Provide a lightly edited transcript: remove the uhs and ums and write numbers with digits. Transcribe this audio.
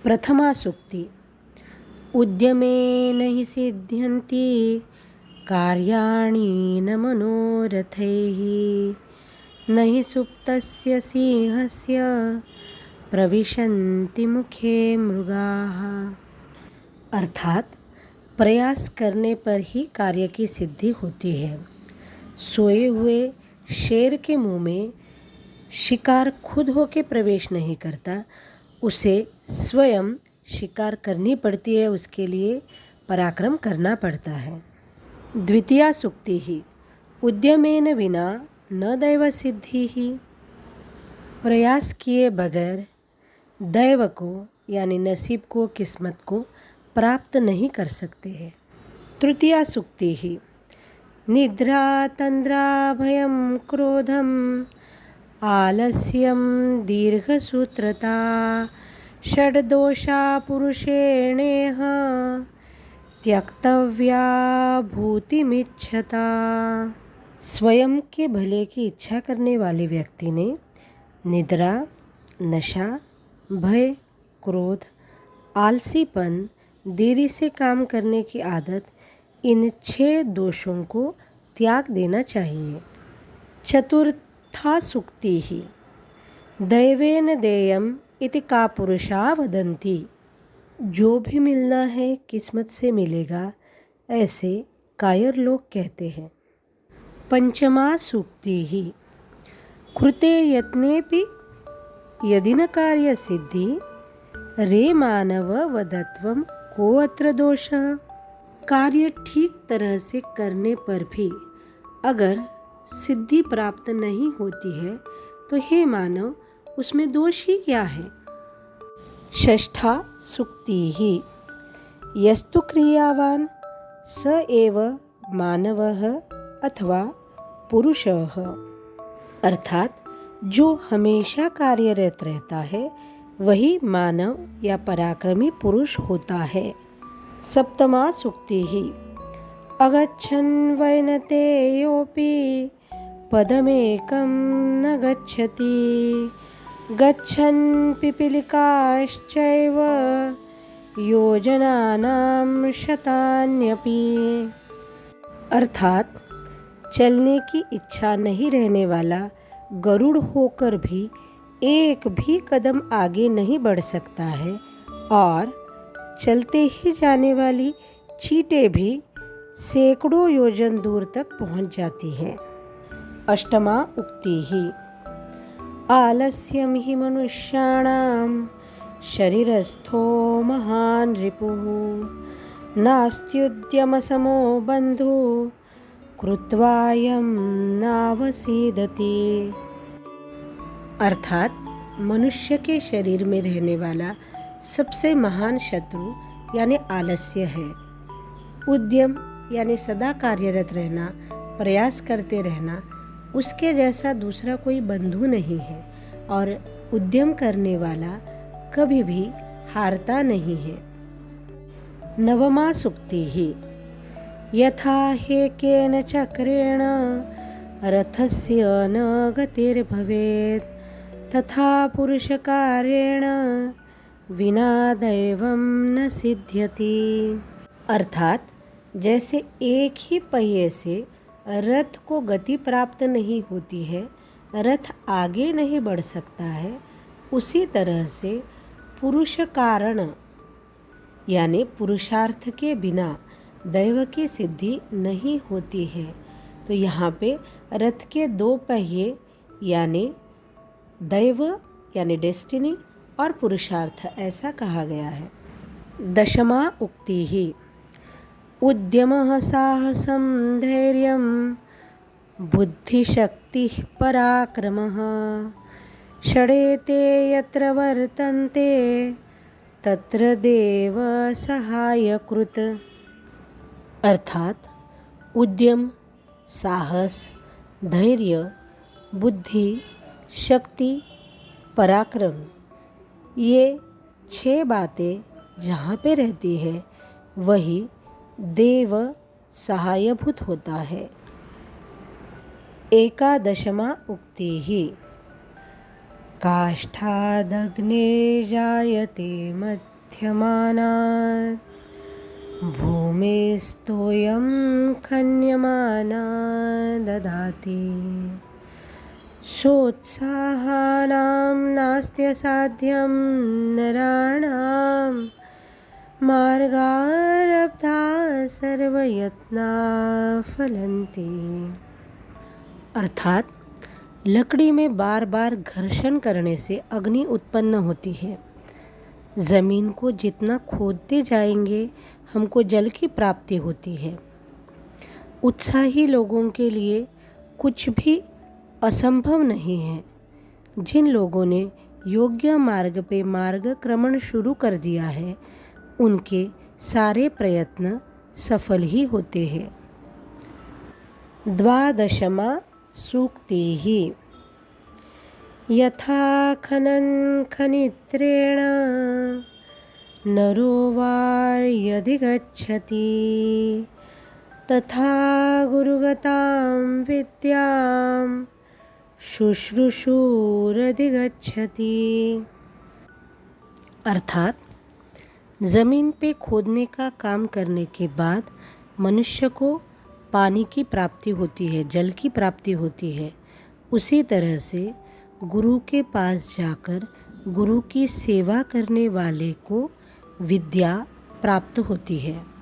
प्रथमा सूक्ति। उद्यमेन हि सिद्ध्यन्ति कार्याणि न मनोरथैः न हि सुप्तस्य सिंहस्य प्रविशन्ति मुखे मृगाः। अर्थात प्रयास करने पर ही कार्य की सिद्धि होती है। सोए हुए शेर के मुंह में शिकार खुद होके प्रवेश नहीं करता, उसे स्वयं शिकार करनी पड़ती है, उसके लिए पराक्रम करना पड़ता है। द्वितीया सूक्ति ही। उद्यमेन विना न दैव सिद्धि ही। प्रयास किए बगैर दैव को यानी नसीब को, किस्मत को प्राप्त नहीं कर सकते हैं। तृतीया सूक्ति ही। निद्रा तंद्रा भयं क्रोधम आलस्यम दीर्घसूत्रता षड्दोषा पुरुषेणेह त्यक्तव्या भूतिमिच्छता। स्वयं के भले की इच्छा करने वाले व्यक्ति ने निद्रा, नशा, भय, क्रोध, आलसीपन, देरी से काम करने की आदत, इन 6 दोषों को त्याग देना चाहिए। चतुर्था सूक्ति ही। दैवेन देयम इति का पुरुषा वदन्ति। जो भी मिलना है किस्मत से मिलेगा, ऐसे कायर लोग कहते हैं। पंचमा सूक्ति ही। कृते यत्नेपि यदि न कार्य सिद्धि रे मानव वदत्वम को अत्र दोषः। कार्य ठीक तरह से करने पर भी अगर सिद्धि प्राप्त नहीं होती है तो हे मानव, उसमें दोष ही क्या है। षष्ठा सूक्ति ही। यस्तु क्रियावान स एव मानवः अथवा पुरुषः। अर्थात जो हमेशा कार्यरत रहता है वही मानव या पराक्रमी पुरुष होता है। सप्तमा सूक्ति ही। अगच्छन् वैनते योऽपि पदमेकं न गच्छति गच्छन् पिपीलिकाश्चैव योजनानां शतान्यपि। अर्थात चलने की इच्छा नहीं रहने वाला गरुड़ होकर भी एक भी कदम आगे नहीं बढ़ सकता है, और चलते ही जाने वाली चींटें भी सैकड़ों योजन दूर तक पहुंच जाती हैं। अष्टमा उक्ति ही। आलस्यम ही मनुष्याणां शरीरस्थो महान् रिपुः नास्त्युद्यमसमो बन्धु कृत्वायं नावसीदति। अर्थात मनुष्य के शरीर में रहने वाला सबसे महान शत्रु यानी आलस्य है। उद्यम यानी सदा कार्यरत रहना, प्रयास करते रहना, उसके जैसा दूसरा कोई बंधु नहीं है, और उद्यम करने वाला कभी भी हारता नहीं है। नवमा सूक्ति ही। यथा हेकेन चक्रेण रथस्य न गतिर्भवेत् तथा पुरुषकार्येण विना दैवं न सिद्ध्यति। अर्थात जैसे एक ही पहिए से रथ को गति प्राप्त नहीं होती है, रथ आगे नहीं बढ़ सकता है, उसी तरह से पुरुष कारण यानी पुरुषार्थ के बिना दैव की सिद्धि नहीं होती है। तो यहाँ पे रथ के 2 पहिए यानी दैव यानी डेस्टिनी और पुरुषार्थ ऐसा कहा गया है। दशमा उक्ति ही। उद्यमः साहसं धैर्यं बुद्धिशक्तिः पराक्रमः षडेते यत्र वर्तन्ते तत्र देव सहायकृत। अर्थात उद्यम, साहस, धैर्य, बुद्धि, शक्ति, पराक्रम, ये 6 बातें जहाँ पे रहती है वही देव सहायभूत होता है। एकादशमा उक्ति ही। काष्ठादग्ने जायते प्रत्यमानात् भूमेस्तोयं खन्यमाना ददाति सोत्साहानां नास्त्यसाध्यं नराणां मार्गारब्धा सर्वयत्ना फलन्ति। अर्थात लकड़ी में बार बार घर्षण करने से अग्नि उत्पन्न होती है। ज़मीन को जितना खोदते जाएंगे हमको जल की प्राप्ति होती है। उत्साही लोगों के लिए कुछ भी असंभव नहीं है। जिन लोगों ने योग्य मार्ग पे मार्गक्रमण शुरू कर दिया है उनके सारे प्रयत्न सफल ही होते हैं। 12मा सूक्तिः यथा खनन खनित्रेण नरो वार्यधिगच्छति तथा गुरुगतां विद्यां शुश्रूषुरधिगच्छति। अर्थात ज़मीन पे खोदने का काम करने के बाद मनुष्य को पानी की प्राप्ति होती है, जल की प्राप्ति होती है। उसी तरह से गुरु के पास जाकर गुरु की सेवा करने वाले को विद्या प्राप्त होती है।